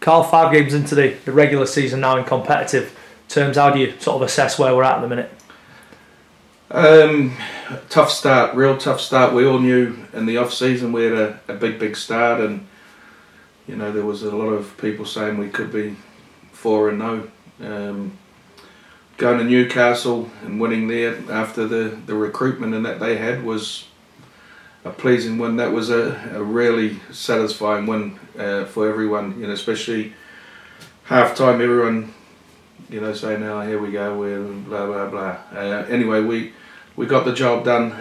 Carl, 5 games into the regular season now in competitive terms, how do you sort of assess where we're at the minute? Tough start, real tough start. We all knew in the off season we had a big start, and you know there was a lot of people saying we could be 4-0. Going to Newcastle and winning there after the recruitment and that they had was a pleasing win. That was a really satisfying win for everyone, you know, especially half time. Everyone, you know, saying, "Oh, here we go, we're blah blah blah." Anyway, we got the job done,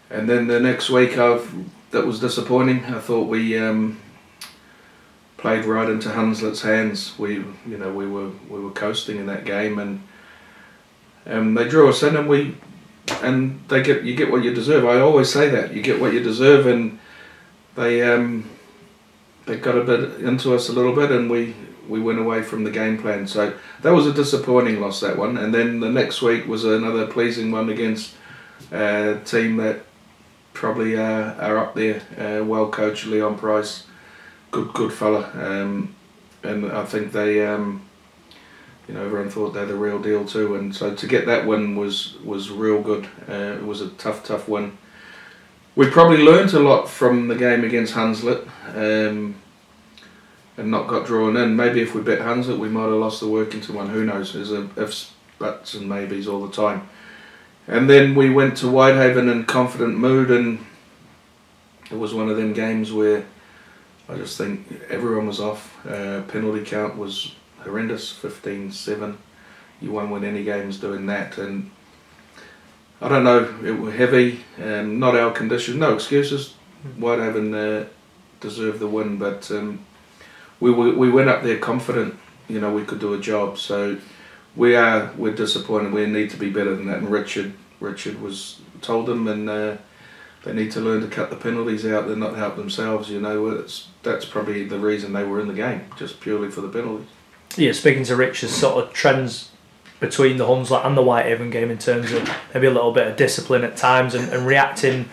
and then the next week that was disappointing. I thought we played right into Hunslet's hands. We were coasting in that game, and they drew us in, and you get what you deserve. I always say that you get what you deserve, and they got a bit into us a little bit, and we went away from the game plan. So that was a disappointing loss, that one. And then the next week was another pleasing one against a team that probably are up there. Well coached, Leon Price, good fella, and I think they, everyone thought they're the real deal too. And so to get that win was real good. It was a tough win. We probably learnt a lot from the game against Hunslet. And not got drawn in. Maybe if we bet Hunslet, we might have lost the Workington one. Who knows? There's ifs, buts and maybes all the time. And then we went to Whitehaven in confident mood, and it was one of them games where I just think everyone was off. Penalty count was horrendous, 15-7. You won't win any games doing that. And I don't know, it was heavy, not our condition. No excuses. Whitehaven deserved the win, but we went up there confident, you know, we could do a job. So we're disappointed. We need to be better than that. And Richard was told them, and they need to learn to cut the penalties out and not help themselves. You know, that's probably the reason they were in the game, just purely for the penalties. Yeah, speaking to Richard's sort of trends between the Hunslet and the Whitehaven game in terms of maybe a little bit of discipline at times and reacting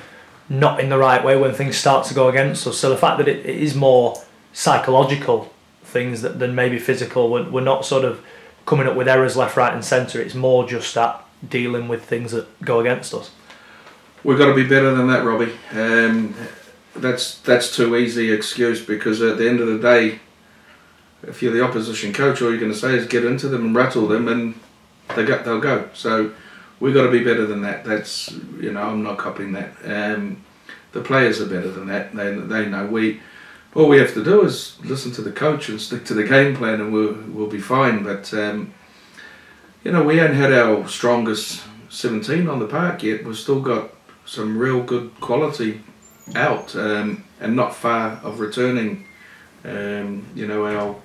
not in the right way when things start to go against us. So the fact that it is more psychological things than maybe physical. We're not sort of coming up with errors left, right and centre. It's more just that dealing with things that go against us. We've got to be better than that, Robbie. That's too easy excuse, because at the end of the day, if you're the opposition coach, all you're going to say is get into them and rattle them, and they'll go. So we've got to be better than that. That's, you know, I'm not copying that. The players are better than that. They know. All we have to do is listen to the coach and stick to the game plan, and we'll be fine. But you know, we ain't had our strongest 17 on the park yet. We've still got some real good quality out, and not far of returning. You know, our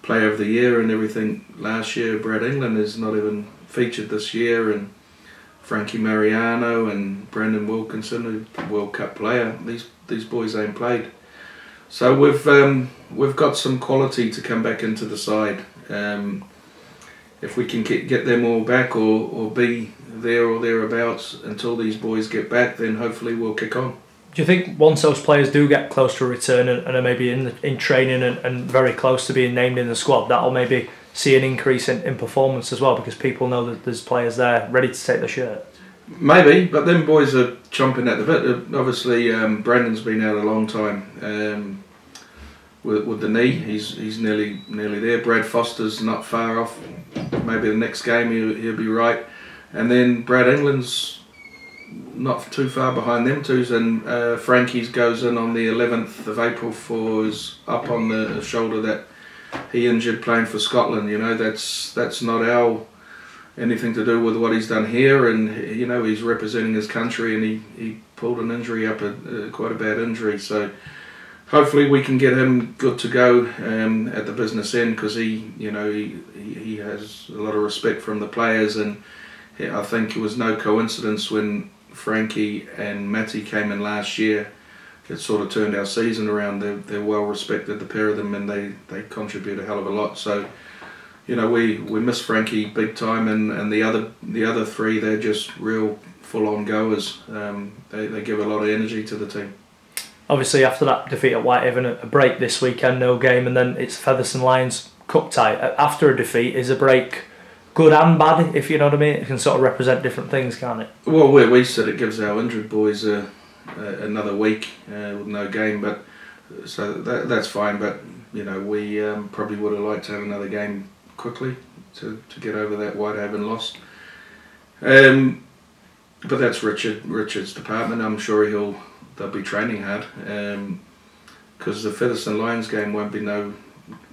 player of the year and everything last year, Brad England, is not even featured this year, and Frankie Mariano and Brendan Wilkinson, a World Cup player. These boys ain't played. So we've got some quality to come back into the side. If we can get them all back, or be there or thereabouts until these boys get back, then hopefully we'll kick on. Do you think once those players do get close to a return and are maybe in training and very close to being named in the squad, that'll maybe see an increase in performance as well, because people know that there's players there ready to take the shirt? Maybe, but them boys are chomping at the bit. Obviously, Brandon's been out a long time with the knee. He's nearly there. Brad Foster's not far off. Maybe the next game he'll be right. And then Brad England's not too far behind them twos. And Frankie's goes in on the 11th of April for his up on the shoulder that he injured playing for Scotland. You know, that's not our anything to do with what he's done here, and you know, he's representing his country, and he pulled an injury up, quite a bad injury. So hopefully we can get him good to go at the business end, because he has a lot of respect from the players, and I think it was no coincidence when Frankie and Matty came in last year. It sort of turned our season around. They're well respected, the pair of them, and they contribute a hell of a lot. So, you know, we miss Frankie big time, and the other three, they're just real full-on goers. They give a lot of energy to the team. Obviously, after that defeat at Whitehaven, a break this weekend, no game, and then it's Featherstone Lions Cup tie. After a defeat, is a break good and bad, if you know what I mean? It can sort of represent different things, can't it? Well, we said it gives our injured boys another week with no game, but so that's fine. But you know, we probably would have liked to have another game quickly to get over that Whitehaven loss. But that's Richard's department. I'm sure they'll be training hard, because the Featherstone Lions game won't be no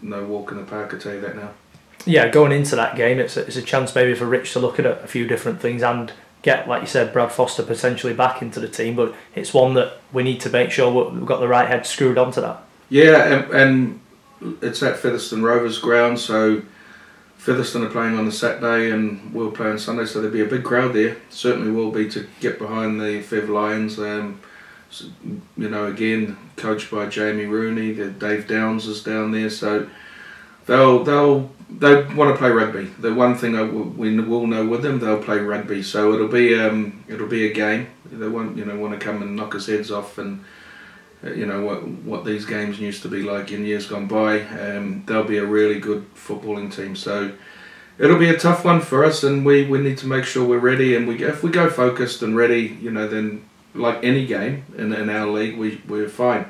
walk in the park. I tell you that now. Yeah, going into that game, it's a chance maybe for Rich to look at a few different things and get, like you said, Brad Foster potentially back into the team. But it's one that we need to make sure we've got the right head screwed onto that. Yeah, and it's at Featherstone Rovers ground, so Featherstone are playing on the Saturday and we'll play on Sunday, so there'll be a big crowd there. Certainly will be to get behind the Fev Lions. You know, again, coached by Jamie Rooney, Dave Downs is down there, so they want to play rugby. The one thing we will know with them, they'll play rugby. So it'll be a game. They won't want to come and knock us heads off and what these games used to be like in years gone by. They'll be a really good footballing team. So it'll be a tough one for us, and we need to make sure we're ready. And if we go focused and ready, then like any game in our league, we're fine.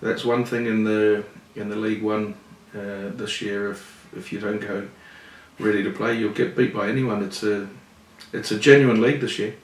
That's one thing in the League One this year. If you don't go ready to play, you'll get beat by anyone. It's a genuine league this year.